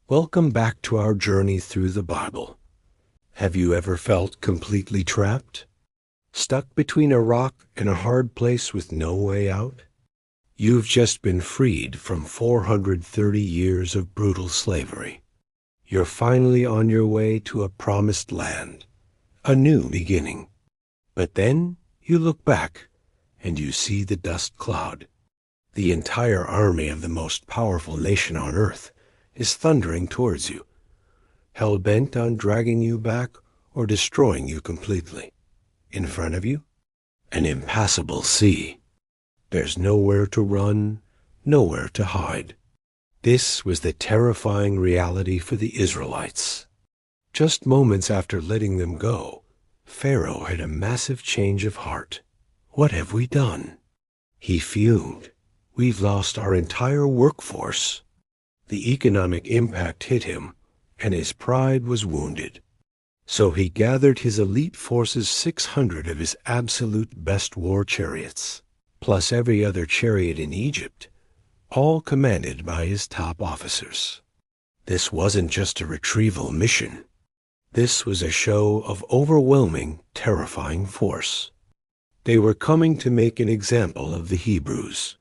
Welcome back to our journey through the Bible. Have you ever felt completely trapped? Stuck between a rock and a hard place with no way out? You've just been freed from 430 years of brutal slavery. You're finally on your way to a promised land, a new beginning. But then you look back and you see the dust cloud. The entire army of the most powerful nation on earth is thundering towards you, hell-bent on dragging you back or destroying you completely. In front of you, an impassable sea. There's nowhere to run, nowhere to hide. This was the terrifying reality for the Israelites. Just moments after letting them go, Pharaoh had a massive change of heart. What have we done? He fumed. We've lost our entire workforce. The economic impact hit him, and his pride was wounded. So he gathered his elite force's 600 of his absolute best war chariots, plus every other chariot in Egypt, all commanded by his top officers. This wasn't just a retrieval mission. This was a show of overwhelming, terrifying force. They were coming to make an example of the Hebrews.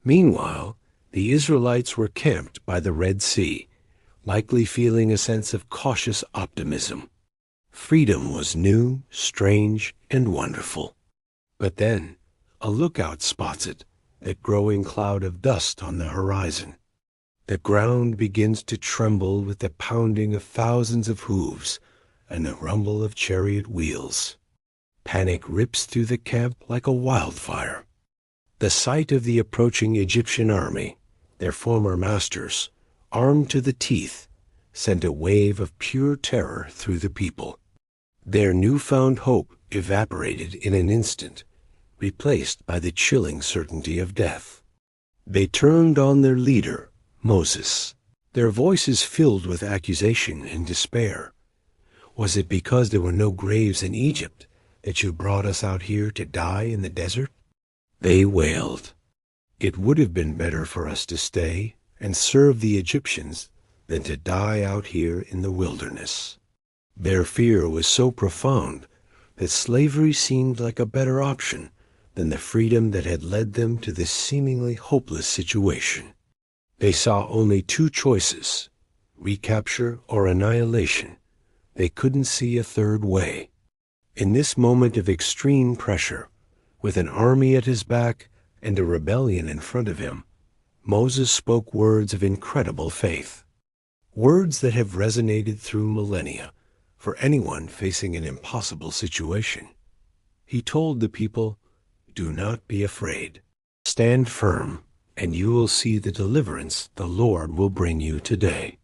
Meanwhile, the Israelites were camped by the Red Sea, likely feeling a sense of cautious optimism. Freedom was new, strange, and wonderful. But then, a lookout spots it, that growing cloud of dust on the horizon. The ground begins to tremble with the pounding of thousands of hooves and the rumble of chariot wheels. Panic rips through the camp like a wildfire. The sight of the approaching Egyptian army, their former masters, armed to the teeth, sent a wave of pure terror through the people. Their newfound hope evaporated in an instant, replaced by the chilling certainty of death. They turned on their leader, Moses, their voices filled with accusation and despair. Was it because there were no graves in Egypt that you brought us out here to die in the desert? They wailed. It would have been better for us to stay and serve the Egyptians than to die out here in the wilderness. Their fear was so profound that slavery seemed like a better option than the freedom that had led them to this seemingly hopeless situation. They saw only two choices, recapture or annihilation. They couldn't see a third way. In this moment of extreme pressure, with an army at his back and a rebellion in front of him, Moses spoke words of incredible faith, words that have resonated through millennia for anyone facing an impossible situation. He told the people, "Do not be afraid. Stand firm, and you will see the deliverance the Lord will bring you today.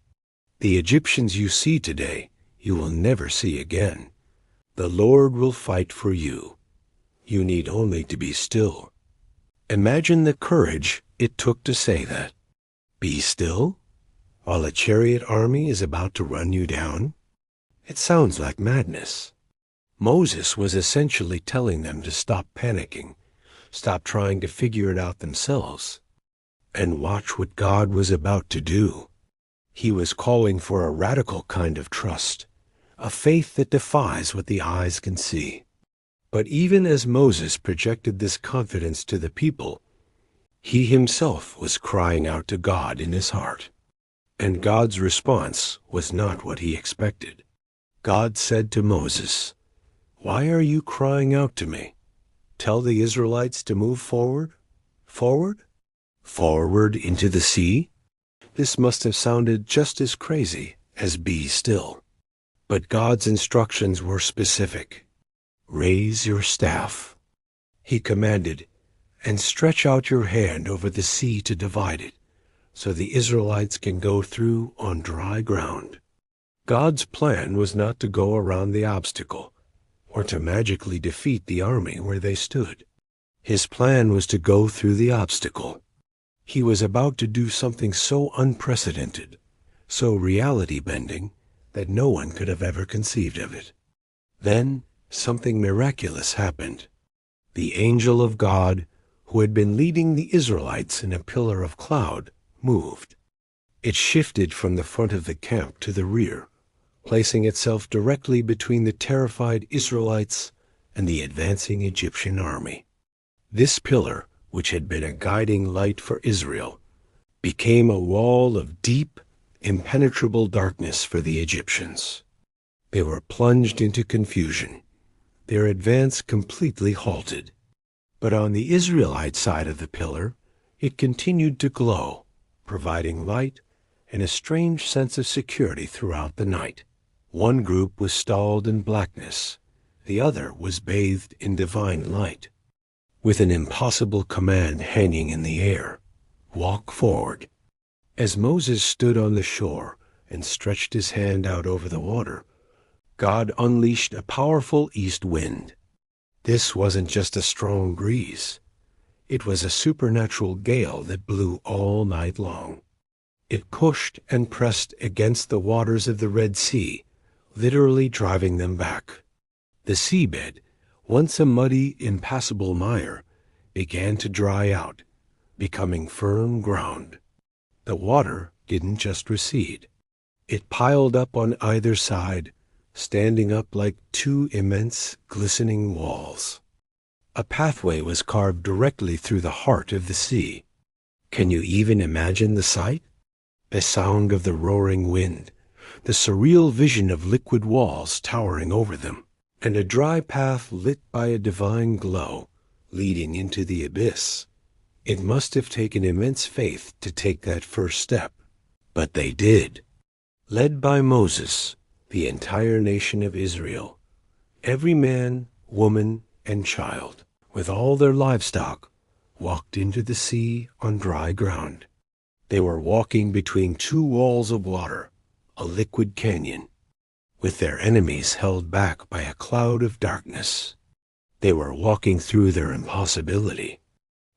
The Egyptians you see today, you will never see again. The Lord will fight for you. You need only to be still." Imagine the courage it took to say that. Be still? While a chariot army is about to run you down? It sounds like madness. Moses was essentially telling them to stop panicking, stop trying to figure it out themselves, and watch what God was about to do. He was calling for a radical kind of trust, a faith that defies what the eyes can see. But even as Moses projected this confidence to the people, he himself was crying out to God in his heart. And God's response was not what he expected. God said to Moses, "Why are you crying out to me? Tell the Israelites to move forward? Forward? Forward into the sea?" This must have sounded just as crazy as "be still." But God's instructions were specific. "Raise your staff," he commanded, "and stretch out your hand over the sea to divide it, so the Israelites can go through on dry ground." God's plan was not to go around the obstacle, or to magically defeat the army where they stood. His plan was to go through the obstacle. He was about to do something so unprecedented, so reality-bending, that no one could have ever conceived of it. Then something miraculous happened. The angel of God, who had been leading the Israelites in a pillar of cloud, moved. It shifted from the front of the camp to the rear, placing itself directly between the terrified Israelites and the advancing Egyptian army. This pillar, which had been a guiding light for Israel, became a wall of deep, impenetrable darkness for the Egyptians. They were plunged into confusion, their advance completely halted. But on the Israelite side of the pillar, it continued to glow, providing light and a strange sense of security throughout the night. One group was stalled in blackness, the other was bathed in divine light. With an impossible command hanging in the air, "Walk forward." As Moses stood on the shore and stretched his hand out over the water, God unleashed a powerful east wind. This wasn't just a strong breeze. It was a supernatural gale that blew all night long. It pushed and pressed against the waters of the Red Sea, literally driving them back. The seabed, once a muddy, impassable mire, began to dry out, becoming firm ground. The water didn't just recede. It piled up on either side, standing up like two immense, glistening walls. A pathway was carved directly through the heart of the sea. Can you even imagine the sight? The sound of the roaring wind, the surreal vision of liquid walls towering over them, and a dry path lit by a divine glow leading into the abyss. It must have taken immense faith to take that first step, but they did. Led by Moses, the entire nation of Israel, every man, woman, and child, with all their livestock, walked into the sea on dry ground. They were walking between two walls of water, a liquid canyon, with their enemies held back by a cloud of darkness. They were walking through their impossibility.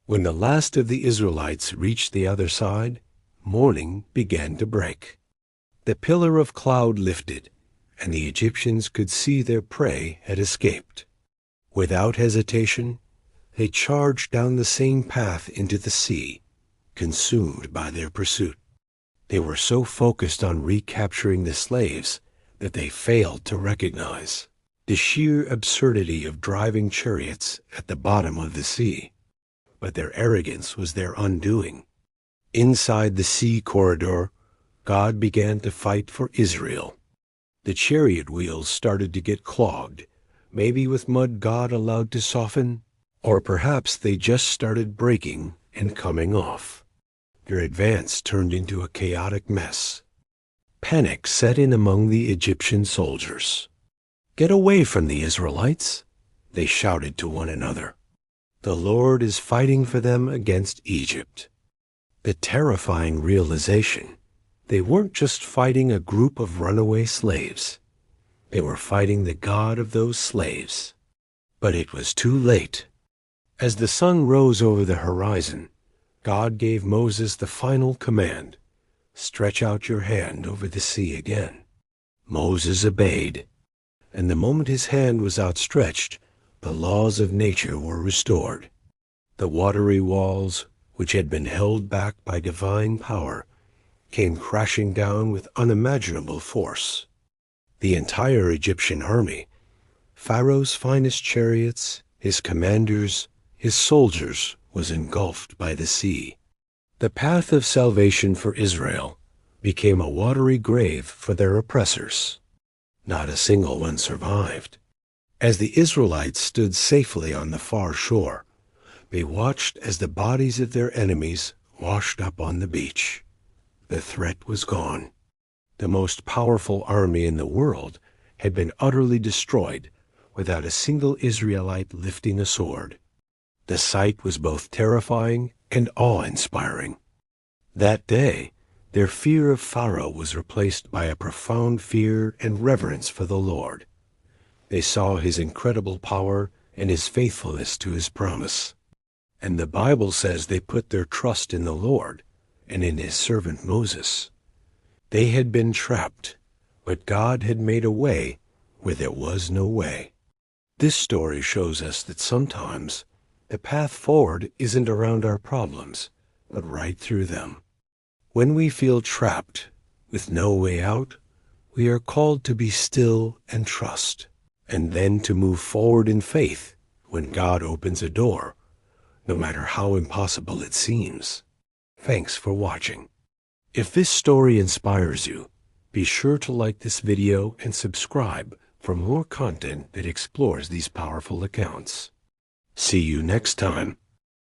When the last of the Israelites reached the other side, morning began to break. The pillar of cloud lifted, and the Egyptians could see their prey had escaped. Without hesitation, they charged down the same path into the sea, consumed by their pursuit. They were so focused on recapturing the slaves that they failed to recognize the sheer absurdity of driving chariots at the bottom of the sea. But their arrogance was their undoing. Inside the sea corridor, God began to fight for Israel. The chariot wheels started to get clogged, maybe with mud God allowed to soften, or perhaps they just started breaking and coming off. Their advance turned into a chaotic mess. Panic set in among the Egyptian soldiers. "Get away from the Israelites," they shouted to one another. "The Lord is fighting for them against Egypt." The terrifying realization, they weren't just fighting a group of runaway slaves. They were fighting the God of those slaves. But it was too late. As the sun rose over the horizon, God gave Moses the final command: "Stretch out your hand over the sea again." Moses obeyed, and the moment his hand was outstretched, the laws of nature were restored. The watery walls, which had been held back by divine power, came crashing down with unimaginable force. The entire Egyptian army, Pharaoh's finest chariots, his commanders, his soldiers, was engulfed by the sea. The path of salvation for Israel became a watery grave for their oppressors. Not a single one survived. As the Israelites stood safely on the far shore, they watched as the bodies of their enemies washed up on the beach. The threat was gone. The most powerful army in the world had been utterly destroyed without a single Israelite lifting a sword. The sight was both terrifying and awe-inspiring. That day, their fear of Pharaoh was replaced by a profound fear and reverence for the Lord. They saw his incredible power and his faithfulness to his promise. And the Bible says they put their trust in the Lord and in his servant Moses. They had been trapped, but God had made a way where there was no way. This story shows us that sometimes the path forward isn't around our problems, but right through them. When we feel trapped with no way out, we are called to be still and trust, and then to move forward in faith when God opens a door, no matter how impossible it seems. Thanks for watching. If this story inspires you, be sure to like this video and subscribe for more content that explores these powerful accounts. See you next time.